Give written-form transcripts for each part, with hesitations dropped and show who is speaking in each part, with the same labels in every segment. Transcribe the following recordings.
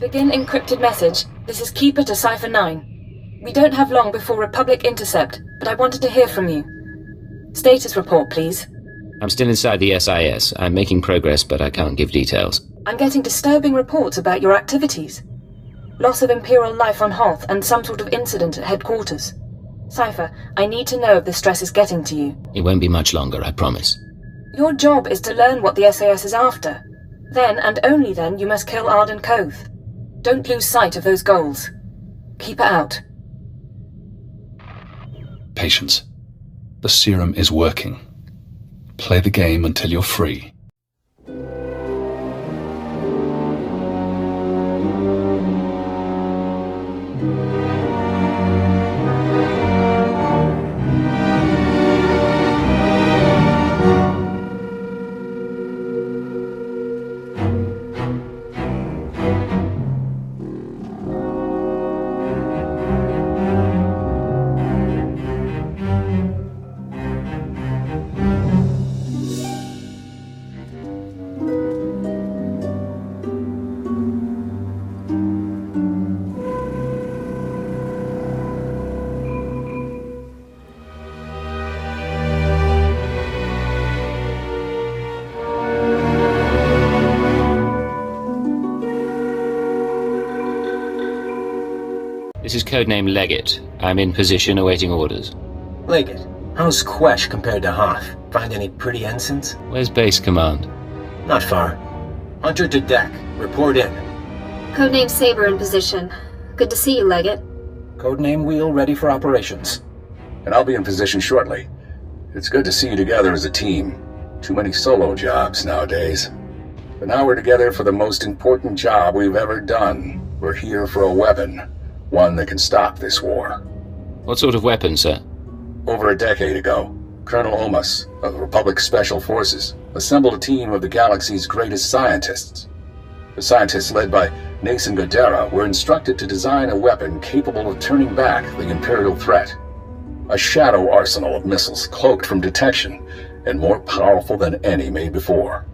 Speaker 1: Begin encrypted message. This is Keeper to Cipher 9. We don't have long before Republic intercept, but I wanted to hear from you. Status report, please.
Speaker 2: I'm still inside the SIS. I'm making progress, but I can't give details.
Speaker 1: I'm getting disturbing reports about your activities. Loss of Imperial life on Hoth and some sort of incident at headquarters. Cipher, I need to know if the stress is getting to you.
Speaker 2: It won't be much longer, I promise.
Speaker 1: Your job is to learn what the SAS is after. Then, and only then, you must kill Arden Koth. Don't lose sight of those goals. Keep it out.
Speaker 3: Patience. The serum is working. Play the game until you're free.
Speaker 2: This is codename Leggett. I'm in position awaiting orders.
Speaker 4: Leggett, how's Quesh compared to Hoth? Find any pretty ensigns?
Speaker 2: Where's base command?
Speaker 4: Not far. Hunter to deck. Report in.
Speaker 5: Codename Saber in position. Good to see you, Leggett.
Speaker 6: Codename Wheel ready for operations. And I'll be in position shortly. It's good to see you together as a team. Too many solo jobs nowadays. But now we're together for the most important job we've ever done. We're here for a weapon. One that can stop this war.
Speaker 2: What sort of weapon, sir?
Speaker 6: Over a decade ago, Colonel Omas of the Republic Special Forces assembled a team of the galaxy's greatest scientists. The scientists, led by Nason Godera, were instructed to design a weapon capable of turning back the Imperial threat. A shadow arsenal of missiles cloaked from detection and more powerful than any made before.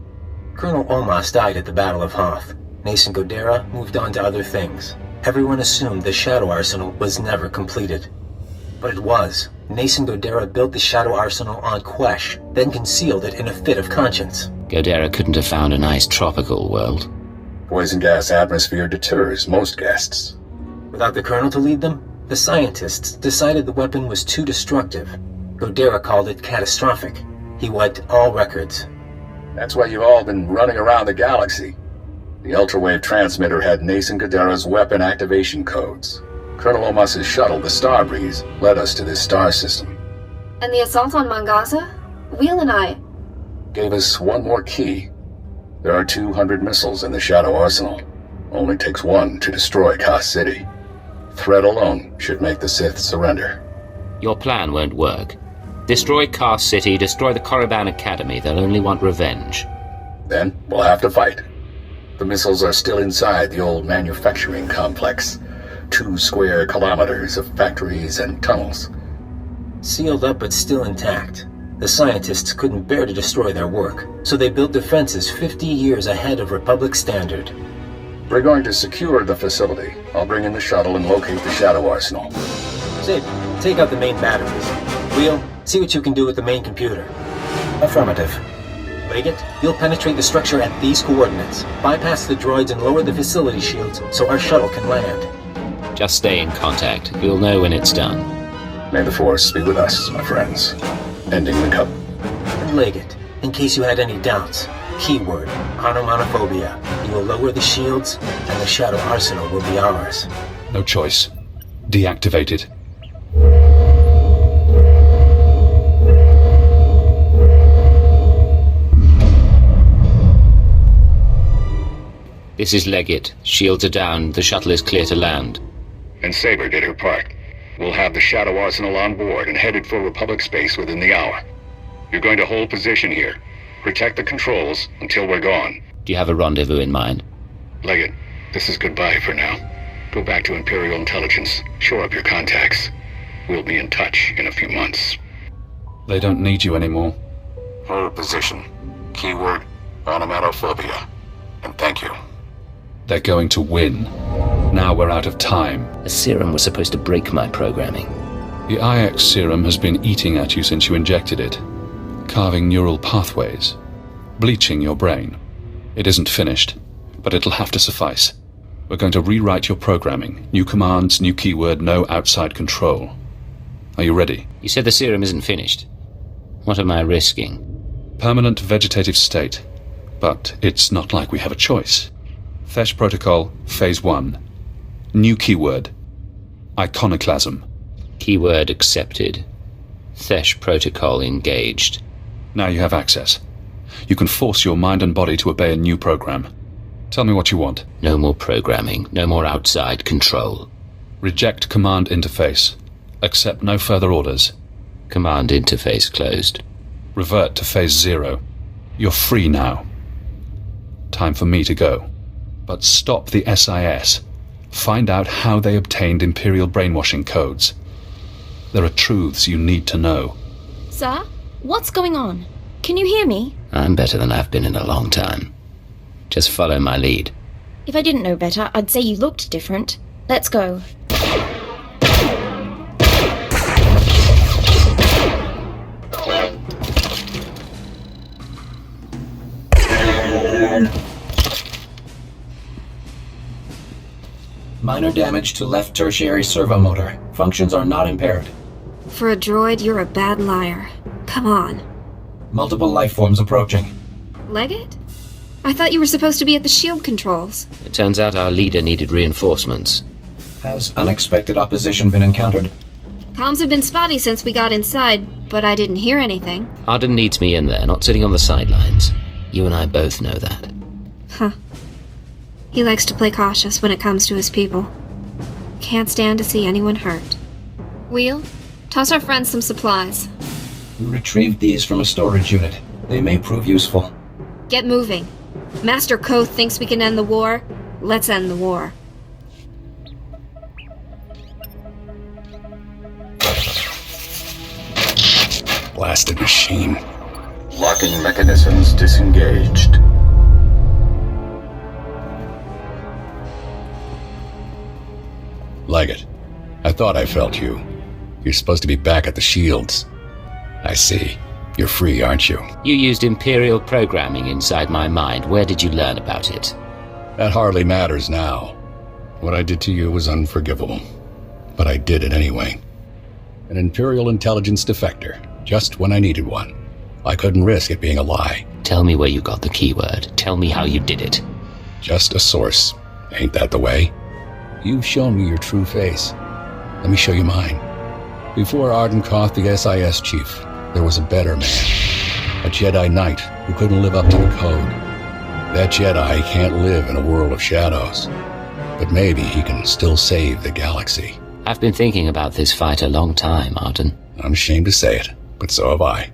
Speaker 4: Colonel Omas died at the Battle of Hoth. Nason Godera moved on to other things. Everyone assumed the Shadow Arsenal was never completed. But it was. Nason Godera built the Shadow Arsenal on Quesh, then concealed it in a fit of conscience.
Speaker 2: Godera couldn't have found a nice tropical world.
Speaker 6: Poison gas atmosphere deters most guests.
Speaker 4: Without the Colonel to lead them, the scientists decided the weapon was too destructive. Godera called it catastrophic. He wiped all records.
Speaker 6: That's why you've all been running around the galaxy. The ultrawave transmitter had Nason Godera's weapon activation codes. Colonel Omas's shuttle, the Starbreeze, led us to this star system.
Speaker 5: And the assault on Mangaza? Wheel and I...
Speaker 6: Gave us one more key. There are 200 missiles in the Shadow Arsenal. Only takes one to destroy Kos City. Threat alone should make the Sith surrender.
Speaker 2: Your plan won't work. Destroy Kos City, destroy the Korriban Academy. They'll only want revenge.
Speaker 6: Then we'll have to fight. The missiles are still inside the old manufacturing complex. 2 square kilometers of factories and tunnels.
Speaker 4: Sealed up but still intact. The scientists couldn't bear to destroy their work, so they built defenses 50 years ahead of Republic standard.
Speaker 6: We're going to secure the facility. I'll bring in the shuttle and locate the Shadow Arsenal.
Speaker 4: Sid, take out the main batteries. Wheel, see what you can do with the main computer. Affirmative. Leggett, you'll penetrate the structure at these coordinates, bypass the droids and lower the facility shields so our shuttle can land.
Speaker 2: Just stay in contact. You'll know when it's done.
Speaker 6: May the Force be with us, my friends. Ending the cup.
Speaker 4: And Leggett, in case you had any doubts, keyword, onomatophobia. You will lower the shields, and the Shadow Arsenal will be ours.
Speaker 3: No choice. Deactivated.
Speaker 2: This is Leggett. Shields are down. The shuttle is clear to land.
Speaker 6: And Saber did her part. We'll have the Shadow Arsenal on board and headed for Republic space within the hour. You're going to hold position here. Protect the controls until we're gone.
Speaker 2: Do you have a rendezvous in mind?
Speaker 6: Leggett, this is goodbye for now. Go back to Imperial Intelligence. Shore up your contacts. We'll be in touch in a few months.
Speaker 3: They don't need you anymore.
Speaker 6: Hold position. Keyword, onomatophobia. And thank you.
Speaker 3: They're going to win. Now we're out of time.
Speaker 2: The serum was supposed to break my programming.
Speaker 3: The IX serum has been eating at you since you injected it, carving neural pathways, bleaching your brain. It isn't finished, but it'll have to suffice. We're going to rewrite your programming. New commands, new keyword, no outside control. Are you ready?
Speaker 2: You said the serum isn't finished. What am I risking?
Speaker 3: Permanent vegetative state. But it's not like we have a choice. Fesh Protocol, Phase 1. New keyword. Iconoclasm.
Speaker 2: Keyword accepted. Thesh protocol engaged.
Speaker 3: Now you have access. You can force your mind and body to obey a new program. Tell me what you want.
Speaker 2: No more programming. No more outside control.
Speaker 3: Reject command interface. Accept no further orders.
Speaker 2: Command interface closed.
Speaker 3: Revert to Phase 0. You're free now. Time for me to go. But stop the SIS. Find out how they obtained Imperial brainwashing codes. There are truths you need to know.
Speaker 7: Sir? What's going on? Can you hear me?
Speaker 2: I'm better than I've been in a long time. Just follow my lead.
Speaker 7: If I didn't know better, I'd say you looked different. Let's go.
Speaker 8: Minor damage to left tertiary servo motor. Functions are not impaired.
Speaker 5: For a droid, you're a bad liar. Come on.
Speaker 8: Multiple life forms approaching.
Speaker 5: Leggett? I thought you were supposed to be at the shield controls.
Speaker 2: It turns out our leader needed reinforcements.
Speaker 8: Has unexpected opposition been encountered?
Speaker 5: Comms have been spotty since we got inside, but I didn't hear anything.
Speaker 2: Arden needs me in there, not sitting on the sidelines. You and I both know that.
Speaker 5: Huh. He likes to play cautious when it comes to his people. Can't stand to see anyone hurt. Wheel, toss our friends some supplies.
Speaker 8: We retrieved these from a storage unit. They may prove useful.
Speaker 5: Get moving. Master Koth thinks we can end the war. Let's end the war.
Speaker 6: Blasted machine. Locking mechanisms disengaged. Leggett, I thought I felt you. You're supposed to be back at the Shields. I see. You're free, aren't you?
Speaker 2: You used Imperial programming inside my mind. Where did you learn about it?
Speaker 6: That hardly matters now. What I did to you was unforgivable. But I did it anyway. An Imperial intelligence defector, just when I needed one. I couldn't risk it being a lie.
Speaker 2: Tell me where you got the keyword. Tell me how you did it.
Speaker 6: Just a source. Ain't that the way? You've shown me your true face. Let me show you mine. Before Arden Koth, the SIS chief, there was a better man. A Jedi Knight who couldn't live up to the code. That Jedi can't live in a world of shadows. But maybe he can still save the galaxy.
Speaker 2: I've been thinking about this fight a long time, Arden.
Speaker 6: I'm ashamed to say it, but so have I.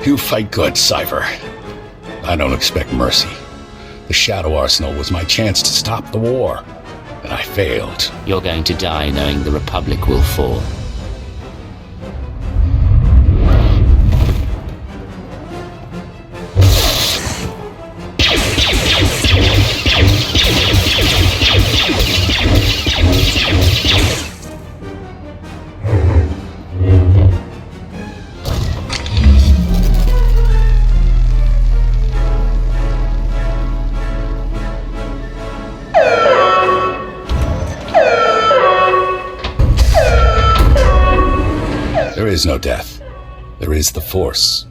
Speaker 6: You fight good, Cypher. I don't expect mercy. The Shadow Arsenal was my chance to stop the war, and I failed.
Speaker 2: You're going to die knowing the Republic will fall.
Speaker 6: There is no death. There is the Force.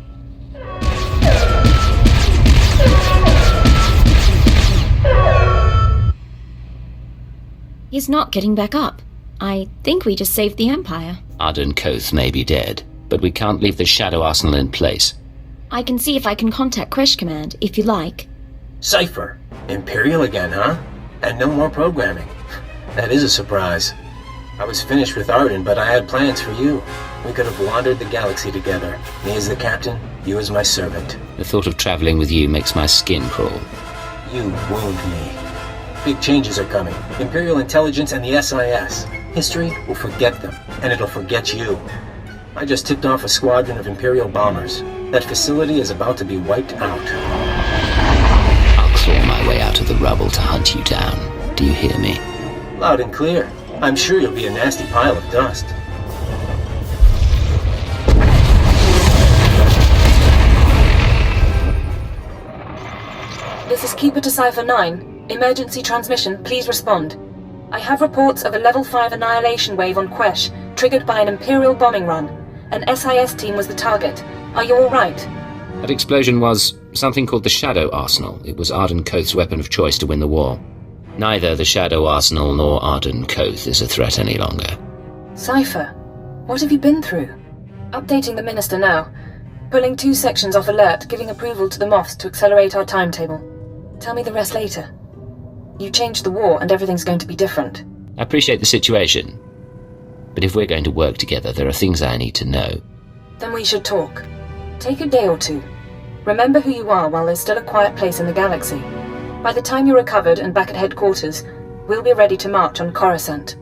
Speaker 7: He's not getting back up. I think we just saved the Empire.
Speaker 2: Arden Koth may be dead, but we can't leave the Shadow Arsenal in place.
Speaker 7: I can see if I can contact Crash Command, if you like.
Speaker 4: Cypher. Imperial again, huh? And no more programming. That is a surprise. I was finished with Arden, but I had plans for you. We could have wandered the galaxy together. Me as the captain, you as my servant.
Speaker 2: The thought of traveling with you makes my skin crawl.
Speaker 4: You wound me. Big changes are coming. Imperial intelligence and the SIS. History will forget them, and it'll forget you. I just tipped off a squadron of Imperial bombers. That facility is about to be wiped out.
Speaker 2: I'll claw my way out of the rubble to hunt you down. Do you hear me?
Speaker 4: Loud and clear. I'm sure you'll be a nasty pile of dust.
Speaker 1: This is Keeper to Cipher 9. Emergency transmission, please respond. I have reports of a Level 5 annihilation wave on Quesh, triggered by an Imperial bombing run. An SIS team was the target. Are you alright?
Speaker 2: That explosion was something called the Shadow Arsenal. It was Arden Koth's weapon of choice to win the war. Neither the Shadow Arsenal nor Arden Koth is a threat any longer.
Speaker 1: Cipher, what have you been through? Updating the Minister now. Pulling 2 sections off alert, giving approval to the Moths to accelerate our timetable. Tell me the rest later. You changed the war and everything's going to be different.
Speaker 2: I appreciate the situation. But if we're going to work together, there are things I need to know.
Speaker 1: Then we should talk. Take a day or two. Remember who you are while there's still a quiet place in the galaxy. By the time you're recovered and back at headquarters, we'll be ready to march on Coruscant.